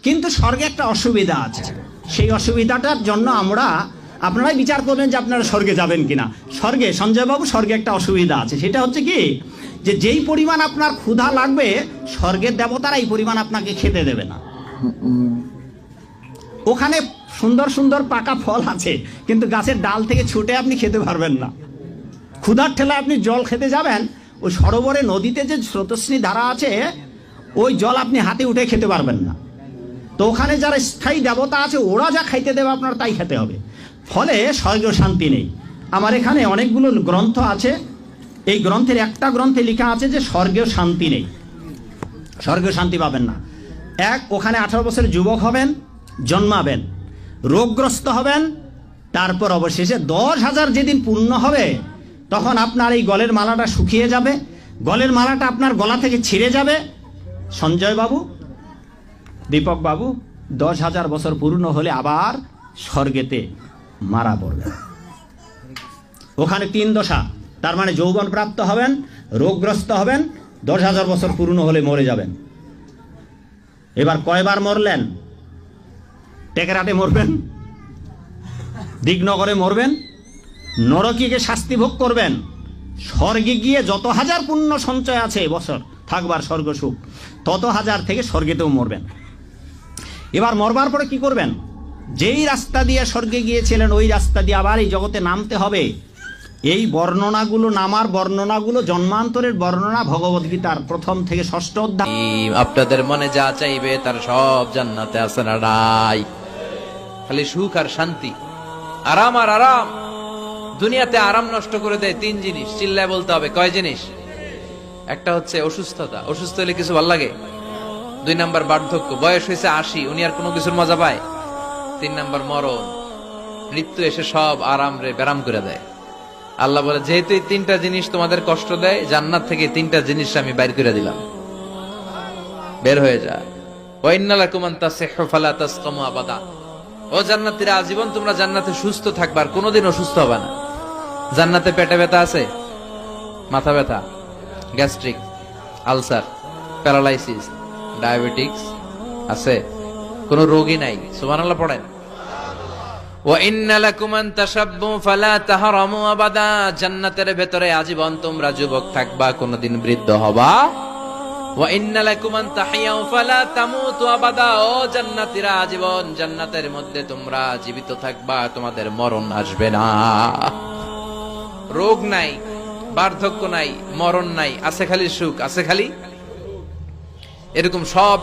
কিন্তু স্বর্গে একটা অসুবিধা আছে, সেই অসুবিধাটার জন্য আপনারাই বিচার করবেন যে আপনারা স্বর্গে যাবেন কিনা। স্বর্গে, সঞ্জয়বাবু, স্বর্গে একটা অসুবিধা আছে, সেটা হচ্ছে কি, যে যেই পরিমাণ আপনার ক্ষুধা লাগবে স্বর্গের দেবতারা এই পরিমাণ আপনাকে খেতে দেবে না। ওখানে সুন্দর সুন্দর পাকা ফল আছে, কিন্তু গাছের ডাল থেকে ছুটে আপনি খেতে পারবেন না। ক্ষুধার ঠেলায় আপনি জল খেতে যাবেন, ওই সরোবরে নদীতে যে স্রোতস্বিনী ধারা আছে, ওই জল আপনি হাতে উঠে খেতে পারবেন না। তো ওখানে যারা স্থায়ী দেবতা আছে ওরা যা খাইতে দেবে আপনার তাই খেতে হবে। ফলে স্বর্গীয় শান্তি নেই। আমার এখানে অনেকগুলো গ্রন্থ আছে, এই গ্রন্থের একটা গ্রন্থে লেখা আছে যে স্বর্গীয় শান্তি নেই, স্বর্গীয় শান্তি পাবেন না। ওখানে 18 বছরের যুবক হবেন, জন্মাবেন, রোগগ্রস্ত হবেন, তারপর অবশেষে 10,000 যেদিন পূর্ণ হবে তখন আপনার এই গলের মালাটা শুকিয়ে যাবে, গলের মালাটা আপনার গলা থেকে ছিঁড়ে যাবে। সঞ্জয় বাবু, দীপক বাবু, 10,000 বছর পূর্ণ হলে আবার স্বর্গেতে মারা পড়বে। ওখানে 3 দশা, তার মানে যৌবন প্রাপ্ত হবেন, রোগগ্রস্ত হবেন, 10,000 বছর পূর্ণ হলে মরে যাবেন। এবার কয়বার মরলেন? টেকেরাটে মরবেন, দিগনগরে মরবেন, নরকে শাস্তি ভোগ করবেন, স্বর্গে গিয়ে যত হাজার পুণ্য সঞ্চয় আছে বছর থাকবার স্বর্গ সুখ, তত হাজার থেকে স্বর্গেতেও মরবেন। এবার মরবার পরে কি করবেন? যেই রাস্তা দিয়ে স্বর্গে গিয়েছিলেন ওই রাস্তা দিয়ে আবার এই জগতে নামতে হবে। এই বর্ণনাগুলো, নামার বর্ণনাগুলো জন্মান্তরের বর্ণনা, ভগবদ্গীতার 1 থেকে 6 অধ্যায়। আপনাদের মনে যা চাইবে তার সব জান্নাতে আছে না নাই? খালি সুখ আর শান্তি, আরাম আর আরাম। দুনিয়াতে আরাম নষ্ট করে দেয় 3 জিনিস, চিল্লায় বলতে হবে। কয় জিনিস? একটা হচ্ছে অসুস্থতা, অসুস্থ হলে কিছু ভালো লাগে। 2 নাম্বার বার্ধক্য, বয়স হয়েছে 80, উনি আর কোনো কিছুর মজা পায়। 3 নাম্বার মরণ, মৃত্যু এসে সব আরাম রে ব্যারাম করে দেয়। আল্লাহ বলে, যেহেতু এই 3টা জিনিস তোমাদের কষ্ট দেয়, জান্নাত থেকে 3টা জিনিস আমি বাইর করে দিলাম, বের হয়ে যা। ওয়া ইন্না লাকুম আন তাসিহু ফালা তাসকামু আবাদা। ও জান্নাতীরা, আজীবন তোমরা জান্নাতে সুস্থ থাকবা, আর কোনোদিন অসুস্থ হবে না। জান্নাতে পেটে ব্যথা আছে, মাথা ব্যথা, গ্যাস্ট্রিক, আলসার, প্যারালাইসিস, ডায়াবেটিক্স আছে? কোনো রোগই নাই। সুবহানাল্লাহ পড়েন। ওয়া ইন্না লাকুম আন তাশাব্বু ফালা তাহরামু আবাদা। জান্নাতের ভেতরে আজীবন তোমরা যুবক থাকবা, কোনোদিন বৃদ্ধ হবা। ওয়া ইন্না লাকুম আন তাহিয়াউ ফালা তামুতু আবাদা। ও জান্নাতীরা, আজীবন জান্নাতের মধ্যে তোমরা জীবিত থাকবা, তোমাদের মরণ আসবে না। রোগ নাই, বার্ধক্য নাই, মরণ নাই, আছে খালি সুখ, আছে খালি এরকম সব।